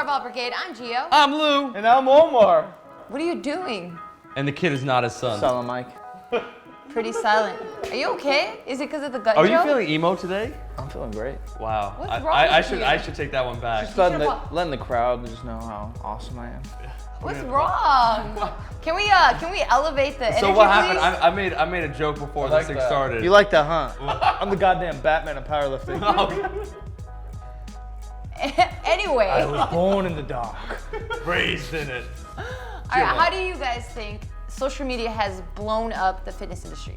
Barbell Brigade. I'm Gio. I'm Lou. And I'm Omar. What are you doing? And the kid is not his son. Silent Mike. Pretty silent. Are you okay? Is it because of the gut Are joke? you feeling emo today? I'm feeling great. Wow. What's wrong with you? I should take that one back. Just letting the crowd just know how awesome I am. What's wrong? Can we elevate the energy, So what happened? please? I made a joke before this thing started. You like that, huh? I'm the goddamn Batman of powerlifting. Anyway. I was born in the dark. Raised in it. All right, how do you guys think social media has blown up the fitness industry?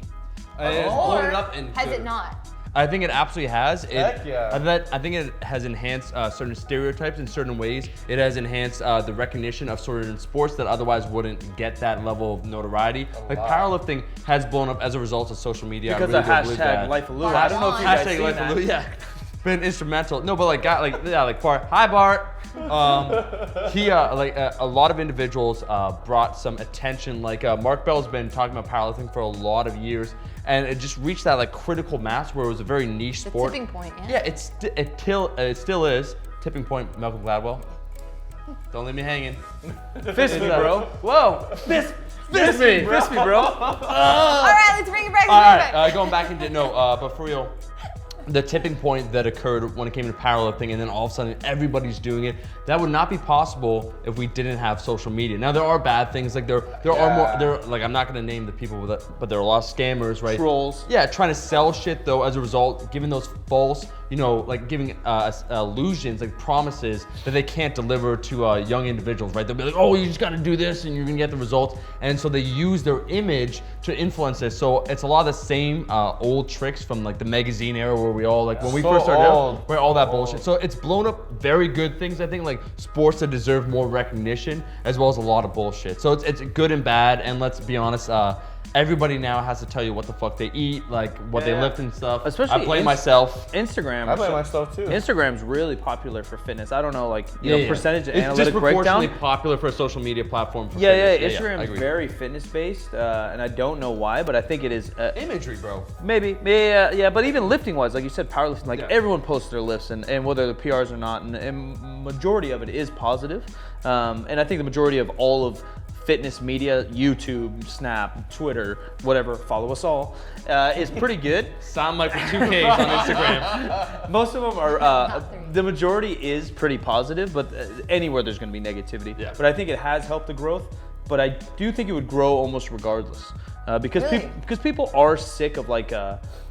It's Or blown it up and has it not? I think it absolutely has. Heck yeah. I think it has enhanced certain stereotypes in certain ways. It has enhanced the recognition of certain sports that otherwise wouldn't get that level of notoriety. Like powerlifting has blown up as a result of social media. Because of hashtag Life of Lou. I don't know if you guys seen Life of that. Lou, yeah. Been instrumental. No, but like Bart. Hi, Bart. A lot of individuals brought some attention. Like Mark Bell's been talking about powerlifting for a lot of years, and it just reached that like critical mass where it was a very niche sport. The tipping point, yeah. Yeah, it still is. Tipping point, Malcolm Gladwell. Don't leave me hanging. Fist me, bro. Whoa. Fist me. Fist me, bro. All right, let's bring it back. All right, going back into but for real. The tipping point that occurred when it came to powerlifting, and then all of a sudden everybody's doing it. That would not be possible if we didn't have social media. Now there are bad things, like there are more. I'm not gonna name the people with it, but there are a lot of scammers, right? Trolls. Yeah, trying to sell shit though. As a result, giving those false, like giving illusions, like promises that they can't deliver to young individuals, right? They'll be like, oh, you just got to do this, and you're gonna get the results. And so they use their image to influence this. So it's a lot of the same old tricks from like the magazine era where we all when we first started out, where all that bullshit. So it's blown up very good things, I think, like sports that deserve more recognition, as well as a lot of bullshit. So it's good and bad. And let's be honest, everybody now has to tell you what the fuck they eat, like what they lift and stuff. Especially I blame myself. Instagram. I blame myself too. Instagram's really popular for fitness. I don't know, like percentage it's analytic breakdown. Disproportionately popular for a social media platform. For fitness. Instagram is very fitness based, and I don't know why, but I think it is imagery, bro. Maybe, but even lifting wise, like you said, powerlifting, like everyone posts their lifts, and whether the PRs or not, and majority of it is positive, and I think the majority of all of fitness media, YouTube, Snap, Twitter, whatever, follow us all, is pretty good. Sound like 2Ks on Instagram. Most of them are, the majority is pretty positive, but anywhere there's gonna be negativity. Yeah. But I think it has helped the growth, but I do think it would grow almost regardless. Because people are sick of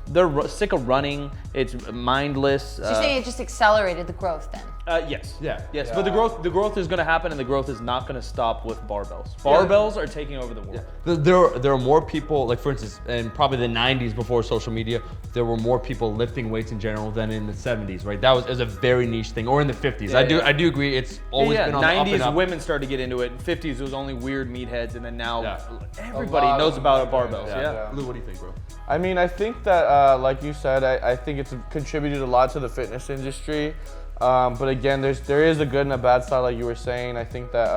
they're sick of running. It's mindless. So you're saying it just accelerated the growth then? Yes. Yes. But the growth is going to happen, and the growth is not going to stop with barbells. Barbells are taking over the world. Yeah. There are more people, like for instance, in probably the 90s before social media, there were more people lifting weights in general than in the 70s, right? That was a very niche thing, or in the 50s. I do agree. It's always been on the up and up. 90s women started to get into it. In 50s it was only weird meatheads, and then now everybody knows about barbells. Yeah. Lou, what do you think, bro? I mean, I think that, like you said, I think it's contributed a lot to the fitness industry. But again, there is a good and a bad side, like you were saying. I think that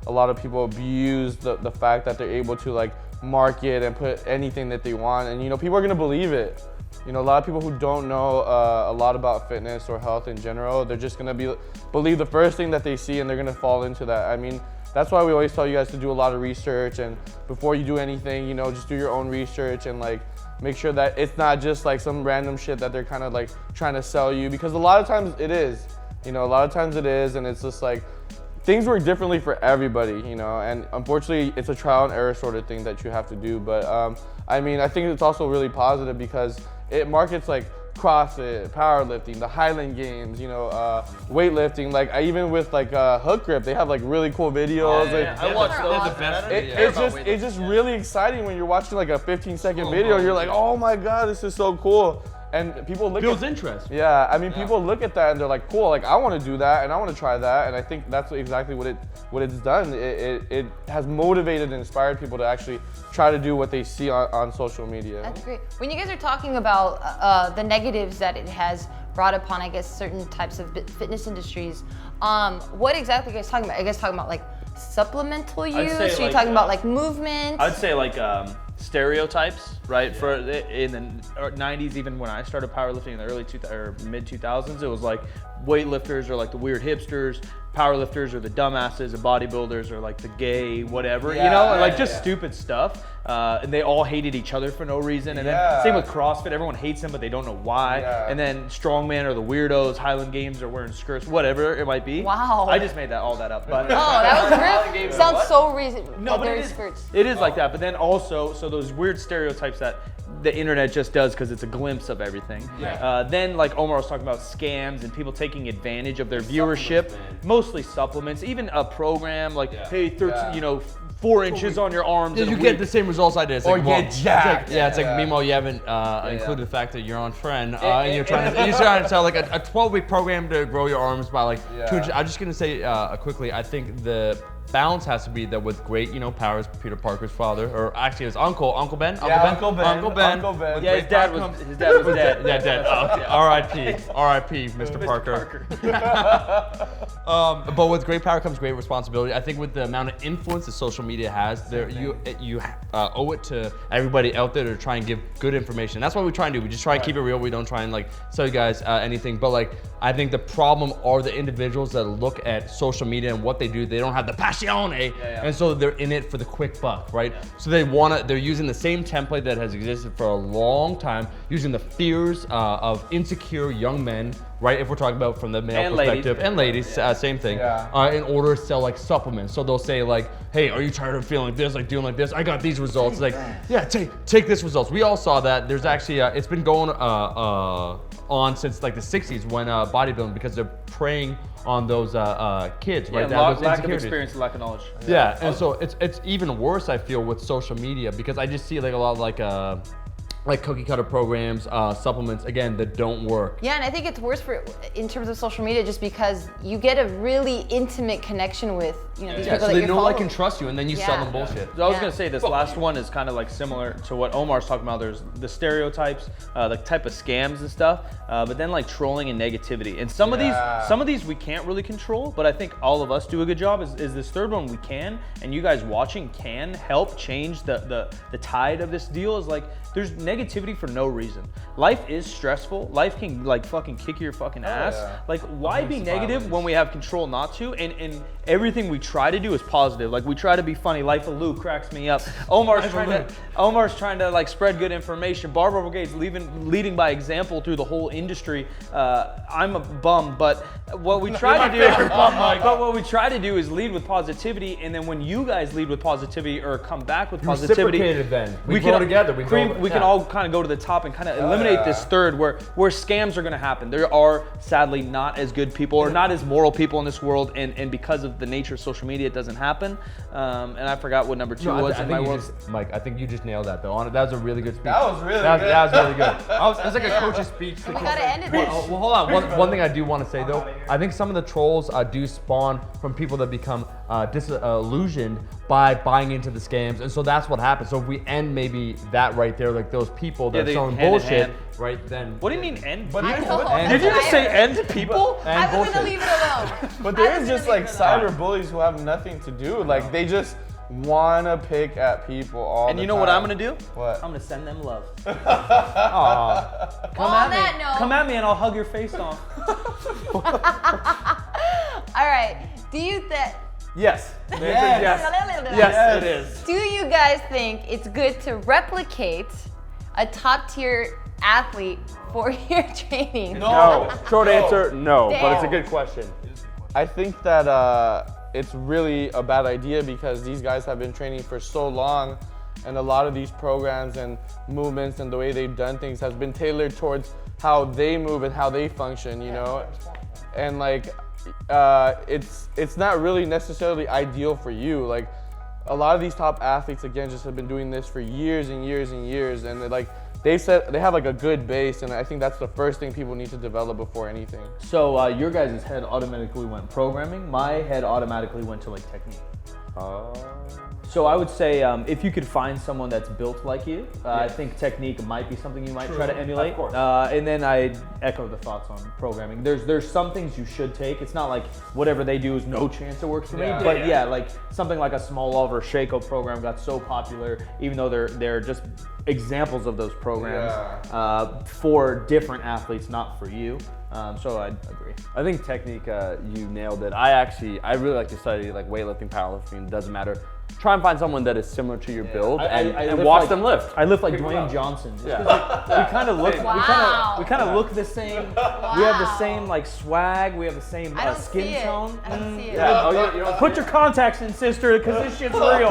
a lot of people abuse the fact that they're able to like market and put anything that they want, and people are gonna believe it. A lot of people who don't know a lot about fitness or health in general, they're just gonna believe the first thing that they see, and they're gonna fall into that. I mean, that's why we always tell you guys to do a lot of research, and before you do anything, just do your own research and like make sure that it's not just like some random shit that they're kind of like trying to sell you, because a lot of times it is. A lot of times it is, and it's just like things work differently for everybody, and unfortunately it's a trial and error sort of thing that you have to do. But I mean, I think it's also really positive because it markets like CrossFit, powerlifting, the Highland Games, weightlifting. Like even with like hook grip, they have like really cool videos. I watched those. The best. It's just really exciting when you're watching like a 15-second video. You're like, oh my god, this is so cool. And people look builds interest. Yeah, I mean, people look at that and they're like, cool, like I want to do that and I want to try that. And I think that's exactly what it's done. It has motivated and inspired people to actually try to do what they see on social media. That's great. When you guys are talking about the negatives that it has brought upon, I guess, certain types of fitness industries, what exactly are you guys talking about? Are you guys talking about like supplemental use? Are you talking about like movement? I'd say like stereotypes. right? For in the 90s, even when I started powerlifting in the early mid 2000s, it was like weightlifters are like the weird hipsters, powerlifters are the dumbasses, and bodybuilders are like the gay whatever, you know, like just stupid stuff. And they all hated each other for no reason. And then same with CrossFit, everyone hates them, but they don't know why. And then strongman are the weirdos, Highland Games are wearing skirts, whatever it might be. Wow. I just made all that up. But that was real. Sounds so reason. no, but it is like that. But then also, so those weird stereotypes that the internet just does because it's a glimpse of everything. Then like Omar was talking about scams and people taking advantage of their viewership, mostly supplements, even a program like, hey, 13, you know, 4 inches on your arms. Did you get the same results I did? It's like, get jacked. It's like meanwhile you haven't included the fact that you're on trend and you're trying to sell like a 12-week program to grow your arms by like 2 inches. I'm just gonna say quickly, I think the balance has to be that with great, you know, powers, Peter Parker's father, or actually his uncle Ben. Uncle Ben. Yeah, his dad was dead. Yeah, dead. R.I.P. Mr. Parker. But with great power comes great responsibility. I think with the amount of influence that social media has, you owe it to everybody out there to try and give good information. That's what we try and do. We just try and keep it real. We don't try and like sell you guys anything. But like, I think the problem are the individuals that look at social media and what they do. They don't have the passion, and so they're in it for the quick buck, right? So they're using the same template that has existed for a long time, using the fears of insecure young men, right? If we're talking about from the male perspective, and ladies, same thing, in order to sell like supplements. So they'll say like, hey, are you tired of feeling like this, like doing like this? I got these results. Like, yeah, take this results. We all saw that. There's actually, it's been going on since like the 60s when bodybuilding, because they're preying on those kids, right? Lack of experience, lack of knowledge. Yeah, and so it's even worse, I feel, with social media, because I just see like a lot of like cookie cutter programs, supplements, again, that don't work. Yeah, and I think it's worse in terms of social media, just because you get a really intimate connection with, you know, these people so that they you're know, following. like, and trust you, and then you sell them bullshit. So I was gonna say this last one is kind of like similar to what Omar's talking about. There's the stereotypes, the type of scams and stuff, but then like trolling and negativity. And some of these we can't really control, but I think all of us do a good job. Is this third one we can, and you guys watching can help change the tide of this deal. Is like, there's negativity for no reason. Life is stressful. Life can like fucking kick your fucking ass. Like, why be negative when we have control not to? And everything we try to do is positive. Like, we try to be funny. Life of Lou cracks me up. Omar's trying to like spread good information. Barbell Brigade's leading by example through the whole industry. I'm a bum, but what we try to do is lead with positivity, and then when you guys lead with positivity or come back with positivity, then we grow together. We can all kind of go to the top and kind of eliminate this third where scams are going to happen. There are sadly not as good people or not as moral people in this world, and because of the nature of social media, it doesn't happen. And I forgot what number 2 was in my world. Mike, I think you just nailed that though. That was a really good speech. That was really good. That was really good. It was like a coach's speech. We gotta end it. Well, hold on. One thing I do want to say though, I think some of the trolls do spawn from people that become disillusioned by buying into the scams, and so that's what happens. So if we end maybe that right there, like those people that are selling bullshit, right then. What do you mean end? Did you just say end people? I was gonna leave it alone. But there is just like cyber bullies who have nothing to do. Like, they just wanna pick at people all the time. And you know what I'm gonna do? What? I'm gonna send them love. Aw. Come at me and I'll hug your face off. All right. Do you think? Yes. Yes, it is. Do you guys think it's good to replicate a top tier athlete for your training? No. Short answer, no. Damn. But it's a good question. I think that it's really a bad idea because these guys have been training for so long, and a lot of these programs and movements and the way they've done things has been tailored towards how they move and how they function, you know? And like, it's not really necessarily ideal for you. Like, a lot of these top athletes, again, just have been doing this for years and years and years, and they have like a good base, and I think that's the first thing people need to develop before anything. So your guys' head automatically went programming. My head automatically went to like technique. So I would say if you could find someone that's built like you, I think technique might be something you might try to emulate. Of course. And then I echo the thoughts on programming. There's some things you should take. It's not like whatever they do is no chance it works for me. But yeah, like something like a small over Shaco program got so popular, even though they're just examples of those programs for different athletes, not for you. So I agree. I think technique, you nailed it. I really like to study like weightlifting, powerlifting. It doesn't matter. Try and find someone that is similar to your build and watch them lift. I lift like Dwayne Johnson. Just 'cause we kind of look. Wow. We kind of look the same. We have the same like swag. We have the same I don't skin see it. tone. I don't see it. Yeah. Oh, you don't Put your contacts in, sister, because this shit's real.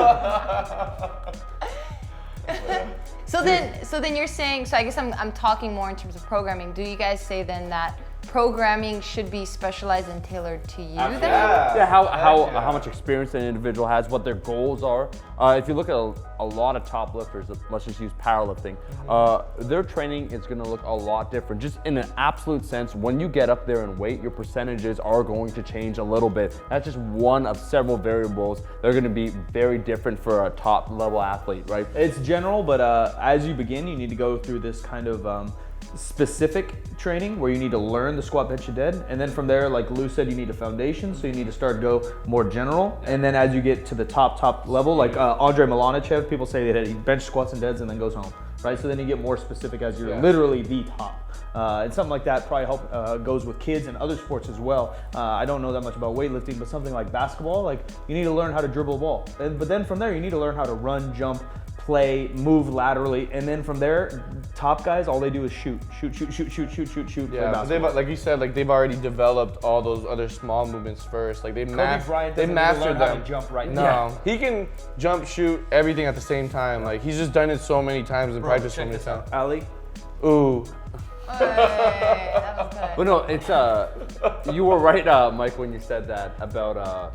So then you're saying, so I guess I'm talking more in terms of programming. Do you guys say then that programming should be specialized and tailored to you then? Yeah, how much experience an individual has, what their goals are. If you look at a lot of top lifters, let's just use powerlifting, their training is going to look a lot different. Just in an absolute sense, when you get up there in weight, your percentages are going to change a little bit. That's just one of several variables. They're going to be very different for a top level athlete, right? It's general, but as you begin, you need to go through this kind of specific training where you need to learn the squat, bench, and dead, and then from there, like Lou said, you need a foundation, so you need to start go more general, and then as you get to the top level, like Andre Milanichev, people say that he bench, squats, and deads and then goes home, right? So then you get more specific as you're literally the top. And something like that probably goes with kids and other sports as well. I don't know that much about weightlifting, but something like basketball, like you need to learn how to dribble a ball, but then from there you need to learn how to run, jump, play, move laterally, and then from there, top guys, all they do is shoot. Yeah, but they've, like you said, like they've already developed all those other small movements first. Like they mastered them. Jump right No, now. he can jump, shoot, everything at the same time. Like he's just done it so many times and practiced so many times. Ali? Ooh. Hey, that was good. But no, it's you were right, Mike, when you said that about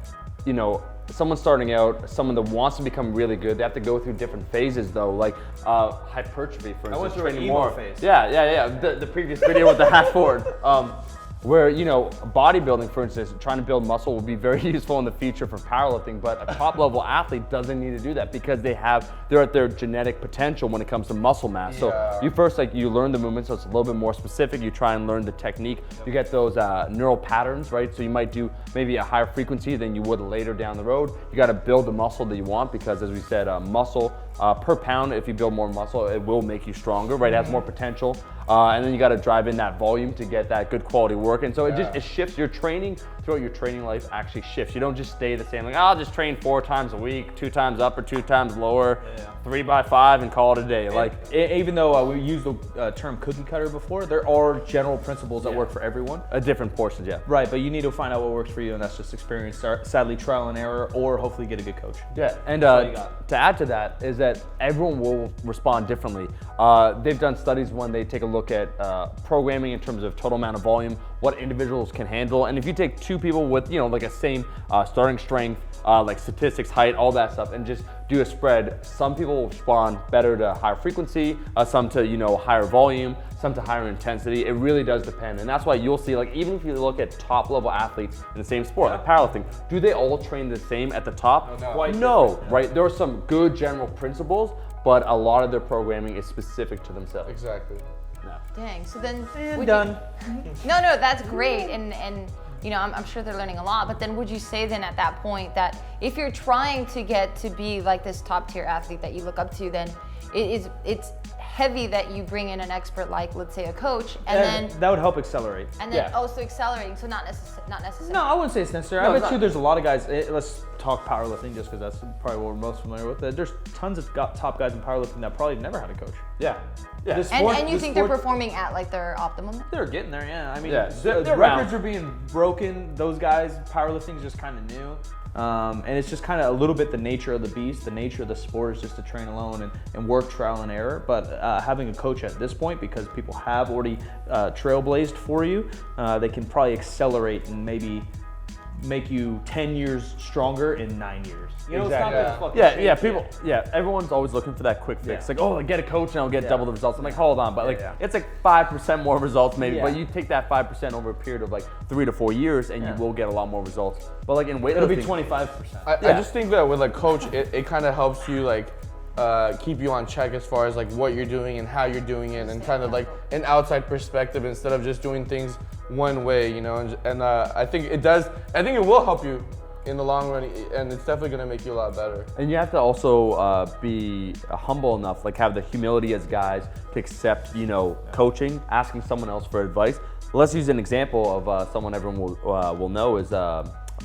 someone starting out, someone that wants to become really good. They have to go through different phases though, like hypertrophy, for instance. I went through an training emo more. phase. Yeah. The previous video with the half forward. Where bodybuilding, for instance, trying to build muscle will be very useful in the future for powerlifting, but a top level athlete doesn't need to do that because they're at their genetic potential when it comes to muscle mass. So you first you learn the movement, so it's a little bit more specific. You try and learn the technique. You get those neural patterns, right? So you might do maybe a higher frequency than you would later down the road. You got to build the muscle that you want because, as we said, muscle per pound, if you build more muscle, it will make you stronger, right? It has more potential. And then you got to drive in that volume to get that good quality work. And so it shifts. Your training throughout your training life actually shifts. You don't just stay the same, like, I'll just train 4 times a week, 2 times upper, 2 times lower, 3 by 5 and call it a day. Like, even though we used the term cookie cutter before, there are general principles that work for everyone. a different portion, yeah. Right, but you need to find out what works for you, and that's just experience, sadly, trial and error, or hopefully get a good coach. Yeah, and to add to that is that everyone will respond differently. They've done studies when they take a look at programming in terms of total amount of volume, what individuals can handle, and if you take 2 people with like a same starting strength, like statistics, height, all that stuff, and just do a spread, some people will respond better to higher frequency, some to higher volume, some to higher intensity. It really does depend, and that's why you'll see, like, even if you look at top level athletes in the same sport, like powerlifting, do they all train the same at the top? No, right? There are some good general principles, but a lot of their programming is specific to themselves. Exactly. Dang. So then, Done. No, that's great, and I'm sure they're learning a lot. But then, would you say then at that point that if you're trying to get to be like this top tier athlete that you look up to, then it's heavy that you bring in an expert like, let's say, a coach, and then that would help accelerate. and then also accelerating. So not necessarily. No, I wouldn't say it's necessary. I bet you there's a lot of guys. Let's talk powerlifting just because that's probably what we're most familiar with. There's tons of top guys in powerlifting that probably never had a coach. Yeah. And you think they're performing at like their optimum? They're getting there, yeah. I mean, they're the records are being broken. Those guys, powerlifting is just kind of new. And it's just kind of a little bit the nature of the beast. The nature of the sport is just to train alone and work trial and error. But having a coach at this point, because people have already trailblazed for you, they can probably accelerate and maybe make you 10 years stronger in 9 years. You know, Exactly. it's not gonna fucking Yeah, change people, everyone's always looking for that quick fix. Yeah. Like, oh, get a coach and I'll get double the results. I'm like, hold on, but like, Yeah. it's like 5% more results maybe, Yeah. but you take that 5% over a period of like 3 to 4 years and you will get a lot more results. But like in weightlifting, It'll be 25%. I just think that with a coach, it kind of helps you like keep you on check as far as like what you're doing and how you're doing it, and kind of like an outside perspective instead of just doing things one way, you know. And I think it does. I think it will help you in the long run, and it's definitely gonna make you a lot better. And you have to also be humble enough, like have the humility as guys to accept, you know, coaching, asking someone else for advice. Let's use an example of someone everyone will know is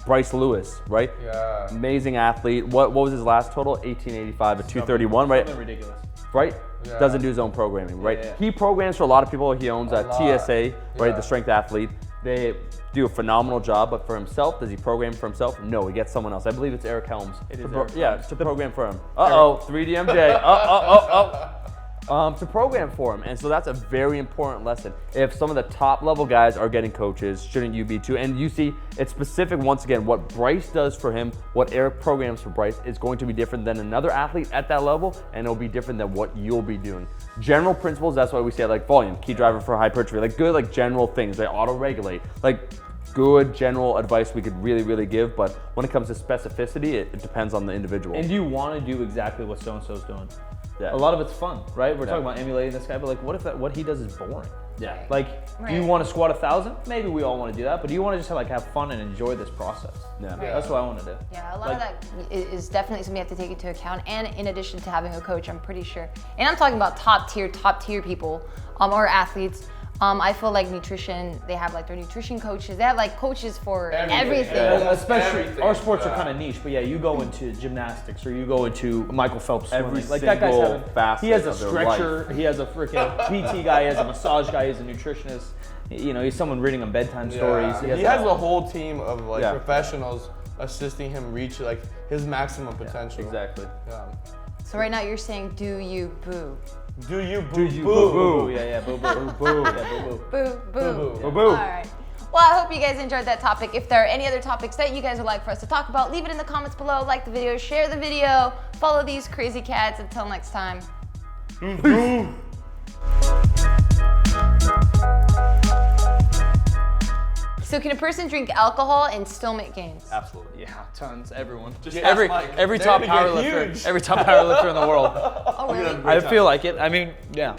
Bryce Lewis, right? Yeah. Amazing athlete. What was his last total? 1885 to 231, right? Something ridiculous. Right? Yeah. Doesn't do his own programming, right? Yeah. He programs for a lot of people. He owns a lot. TSA, right? Yeah. The strength athlete. They do a phenomenal job, but for himself, does he program for himself? No, he gets someone else. I believe it's Eric Helms. It is to Eric yeah, Helms. to program for him. 3DMJ. To program for him. And so that's a very important lesson. If some of the top level guys are getting coaches, shouldn't you be too? And you see, it's specific once again, what Bryce does for him, what Eric programs for Bryce is going to be different than another athlete at that level, and it'll be different than what you'll be doing. General principles, that's why we say like volume, key driver for hypertrophy, like good like general things, they auto-regulate. Like good general advice we could really, really give, but when it comes to specificity, it depends on the individual. And do you want to do exactly what so-and-so's doing? Yeah. A lot of it's fun, right? We're Yeah. talking about emulating this guy, but like, what if what he does is boring? Yeah. Like, do you Right. want to squat 1,000? Maybe we all want to do that, but do you want to just have fun and enjoy this process? Yeah. Right. That's what I want to do. Yeah, a lot of that is definitely something you have to take into account. And in addition to having a coach, I'm pretty sure, and I'm talking about top tier people, or athletes. I feel like nutrition, they have like their nutrition coaches. They have like coaches for everything. Yeah. Especially Everything, our sports are yeah. kind of niche, but yeah, you go into gymnastics or you go into Michael Phelps Every swimming. Like that guy's single having, facet he has a of their stretcher, he has a freaking PT guy, he has a massage guy, he's a nutritionist. You know, he's someone reading him bedtime stories. He has a whole team of like Yeah. professionals assisting him reach like his maximum potential. Exactly. Yeah. So right now you're saying, do you boo? Do you boo? Do you boo? Boo, yeah, boo, boo, boo, yeah, boo, boo. Boo, boo. Boo, boo. All right. Well, I hope you guys enjoyed that topic. If there are any other topics that you guys would like for us to talk about, leave it in the comments below. Like the video, share the video, follow these crazy cats. Until next time. So can a person drink alcohol and still make gains? Absolutely. Yeah, tons, everyone. Just every ask Mike. every They're top gonna get powerlifter, huge. every top powerlifter in the world. Oh, really? I feel like it. I mean, yeah.